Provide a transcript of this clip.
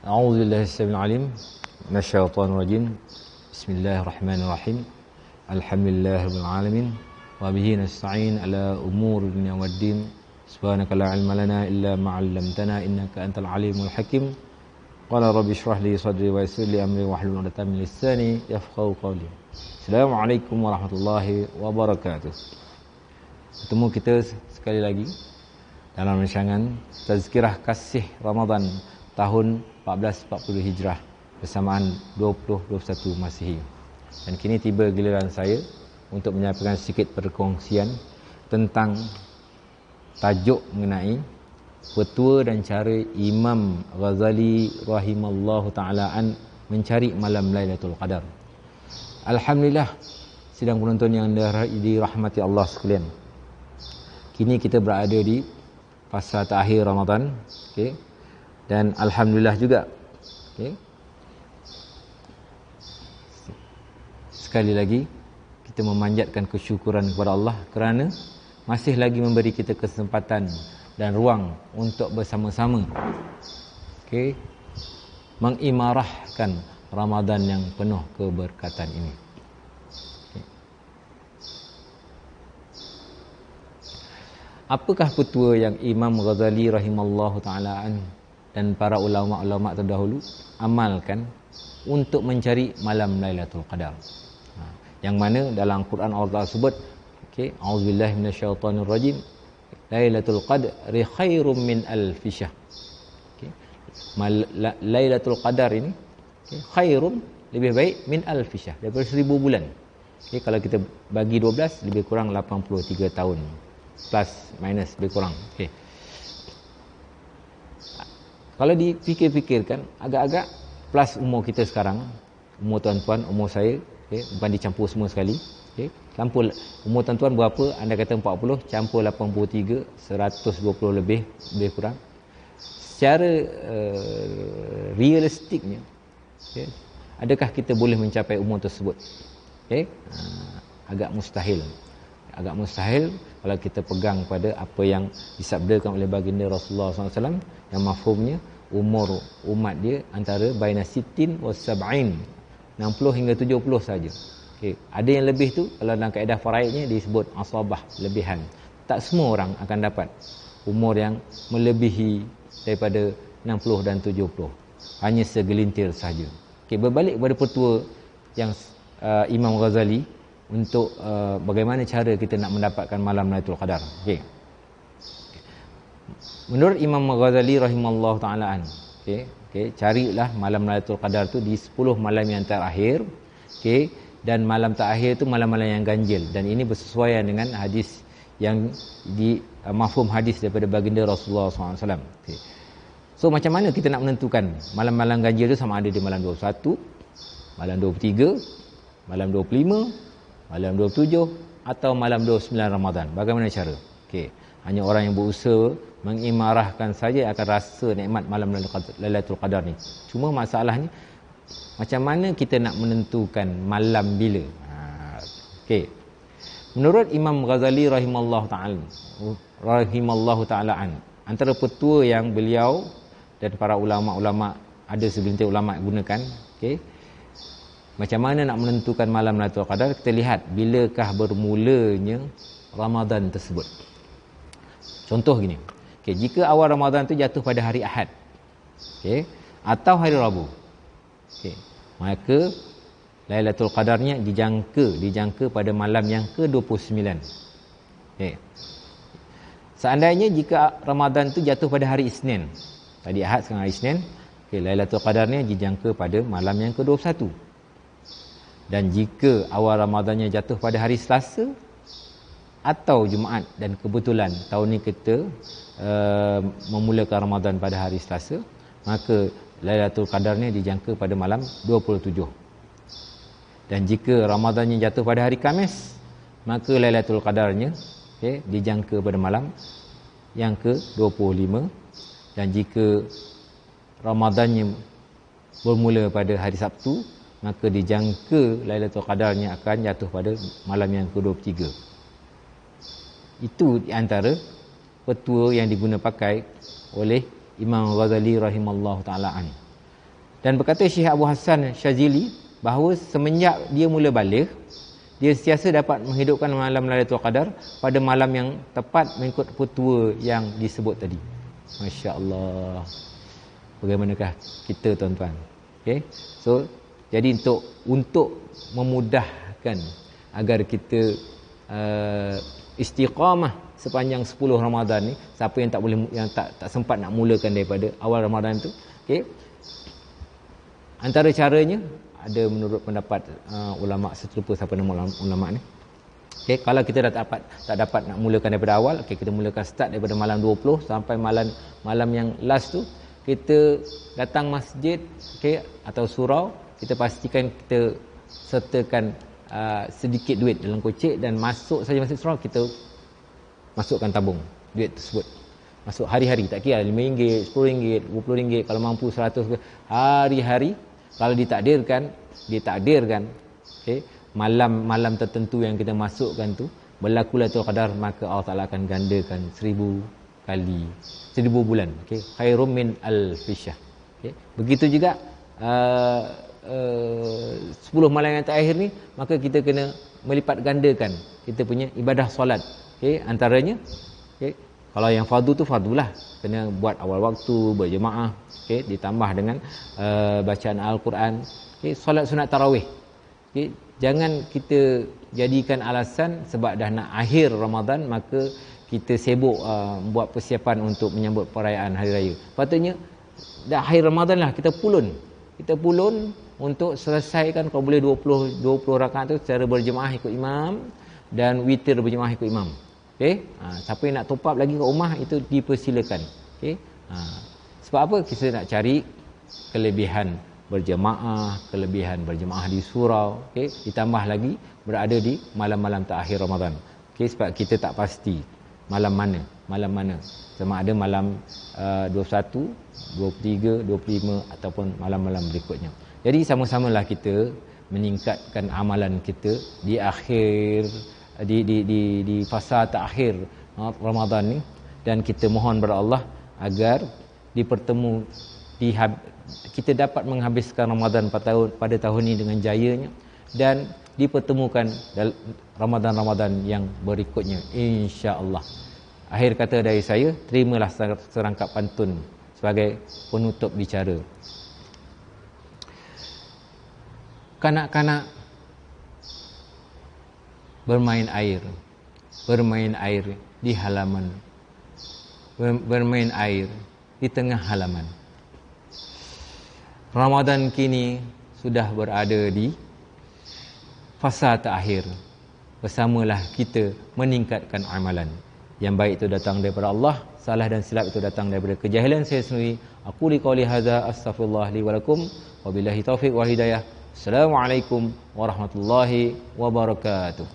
A'udzubillahi samil alim minasyaitonir rajim. Bismillahirrahmanirrahim. Alhamdulillahirabbil alamin wa bihi nasta'in ala umuri dunya waddin. Subhanaka la ilma lana illa ma 'allamtana innaka antal alimul hakim. Qala rabbi shrah li sadri wa yassir li amri wahlul 'uqdatam min lisani yafqahu qawli. Assalamualaikum warahmatullahi wabarakatuh. Bertemu kita sekali lagi dalam rancangan Tazkirah Kasih Ramadan tahun 1440 Hijrah bersamaan 2021 Masihi. Dan kini tiba giliran saya untuk menyampaikan sedikit perkongsian tentang tajuk mengenai petua dan cara Imam Ghazali rahimallahu ta'ala mencari malam Lailatul Qadar. Alhamdulillah, sidang penonton yang dirahmati Allah sekalian. Kini kita berada di fasa terakhir Ramadan, okey. Dan alhamdulillah juga, okey. Sekali lagi kita memanjatkan kesyukuran kepada Allah kerana masih lagi memberi kita kesempatan dan ruang untuk bersama-sama, okey, mengimarahkan Ramadan yang penuh keberkatan ini. Okay. Apakah petua yang Imam Ghazali rahimallahu ta'ala dan para ulama-ulama terdahulu amalkan untuk mencari malam Lailatul Qadar? Yang mana dalam Quran Allah sebut, okey, auzubillahi minasyaitonir rajim, Lailatul Qadri khairum min alfi syahr. Okey. Lailatul Qadar ini, okay, khairum, lebih baik, min alfi syahr, daripada 1000 bulan. Okey, kalau kita bagi 12 lebih kurang 83 tahun. Plus minus lebih kurang. Okey. Kalau dipikir-fikirkan, agak-agak plus umur kita sekarang, umur tuan-tuan, umur saya, okey, bukan dicampur semua sekali. Okey, campur umur tuan-tuan berapa? Anda kata 40, campur 83, 120 lebih kurang. Secara realistiknya, okey, adakah kita boleh mencapai umur tersebut? Okey, agak mustahil. Agak mustahil kalau kita pegang pada apa yang disabdakan oleh baginda Rasulullah SAW, yang mafhumnya umur umat dia antara baina sittin wa sab'in, 60 hingga 70 saja. Okey, ada yang lebih tu kalau dalam kaedah faraidnya disebut asabah, lebihan. Tak semua orang akan dapat umur yang melebihi daripada 60 dan 70. Hanya segelintir saja. Okey, berbalik kepada petua yang Imam Ghazali untuk bagaimana cara kita nak mendapatkan malam Lailatul Qadar. Okey. Menurut Imam Ghazali rahimallahu ta'ala, okey, carilah malam Lailatul Qadar tu di 10 malam yang terakhir. Okey, dan malam terakhir tu malam-malam yang ganjil, dan ini bersesuaian dengan hadis yang di mafhum hadis daripada baginda Rasulullah SAW. Okay. So macam mana kita nak menentukan malam-malam ganjil tu, sama ada di malam 21, malam 23, malam 25, malam 27 atau malam 29 Ramadan? Bagaimana cara? Okey, hanya orang yang berusaha mengimarahkan saja akan rasa nikmat malam Lailatul Qadar ni. Cuma masalahnya, macam mana kita nak menentukan malam bila? Okey. Menurut Imam Ghazali rahimallahu ta'ala, antara petua yang beliau dan para ulama-ulama, ada segelintir ulama gunakan, okey, macam mana nak menentukan malam Lailatul Qadar? Kita lihat bilakah bermulanya Ramadan tersebut. Contoh gini. Okey, jika awal Ramadan tu jatuh pada hari Ahad, okey, atau hari Rabu, okey, maka Lailatul Qadarnya dijangka pada malam yang ke-29. Okey. Seandainya jika Ramadan tu jatuh pada hari Isnin, tadi Ahad, sekarang hari Isnin, okey, Lailatul Qadarnya dijangka pada malam yang ke-21. Dan jika awal Ramadannya jatuh pada hari Selasa atau Jumaat, dan kebetulan tahun ni kita memulakan Ramadan pada hari Selasa, maka Lailatul Qadarnya dijangka pada malam 27. Dan jika Ramadannya jatuh pada hari Khamis, maka Lailatul Qadarnya, okey, dijangka pada malam yang ke-25. Dan jika Ramadannya bermula pada hari Sabtu, maka dijangka Lailatul Qadarnya akan jatuh pada malam yang ke-23. Itu di antara petua yang diguna pakai oleh Imam Ghazali rahimallahu ta'ala. Dan berkata Syekh Abu Hassan Syazili bahawa semenjak dia mula balik, dia sentiasa dapat menghidupkan malam Lailatul Qadar pada malam yang tepat mengikut petua yang disebut tadi. Masya-Allah. Bagaimanakah kita, tuan-tuan? Okey. So, jadi untuk memudahkan agar kita istiqamah sepanjang 10 Ramadan ni, siapa yang tak sempat nak mulakan daripada awal Ramadan tu, okey. Antara caranya ada menurut pendapat ulama, saya terlupa siapa nama ulama ni. Okey, kalau kita dah tak dapat nak mulakan daripada awal, okey, kita mulakan start daripada malam 20 sampai malam yang last tu, kita datang masjid, okey, atau surau, kita pastikan kita sertakan sedikit duit dalam kocek dan masuk saja masjid surau, kita masukkan tabung duit tersebut. Masuk hari-hari, tak kira RM5, RM10, RM20, kalau mampu RM100, hari-hari. Kalau ditakdirkan, okey, malam tertentu yang kita masukkan tu berlaku Lailatul Qadar, maka Allah Taala akan gandakan 1000 kali, 1000 bulan, okey, khairum min alfisah. Okey, begitu juga 10 malam yang terakhir ni, maka kita kena melipat gandakan kita punya ibadah solat. Okey, antaranya, okey, kalau yang fardu tu fardulah, kena buat awal waktu, berjemaah, okey, ditambah dengan bacaan Al-Quran, okey, solat sunat tarawih. Okey, jangan kita jadikan alasan sebab dah nak akhir Ramadan maka kita sibuk buat persiapan untuk menyambut perayaan hari raya. Patutnya dah akhir Ramadan lah kita pulun untuk selesaikan kalau boleh 20 rakaat tu secara berjemaah ikut imam dan witir berjemaah ikut imam. Okey, siapa yang nak top up lagi kat rumah itu dipersilakan. Okey, sebab apa? Kita nak cari kelebihan berjemaah, kelebihan berjemaah di surau, okey, ditambah lagi berada di malam-malam terakhir Ramadan. Okey, sebab kita tak pasti malam mana, sama ada malam 21, 23, 25 ataupun malam-malam berikutnya. Jadi sama-samalah kita meningkatkan amalan kita di akhir di fasa terakhir Ramadan ni, dan kita mohon kepada Allah agar kita dapat menghabiskan Ramadan pada tahun ini dengan jayanya dan dipertemukan dalam Ramadan-Ramadan yang berikutnya, insya-Allah. Akhir kata dari saya, terimalah serangkap pantun sebagai penutup bicara. Kanak-kanak bermain air di halaman, bermain air di tengah halaman. Ramadan kini sudah berada di fasa terakhir. Bersamalah kita meningkatkan amalan. Yang baik itu datang daripada Allah, salah dan silap itu datang daripada kejahilan saya sendiri. Aku liqauli hadza astaghfirullah li wa lakum wa billahi taufiq wal hidayah. Assalamualaikum warahmatullahi wabarakatuh.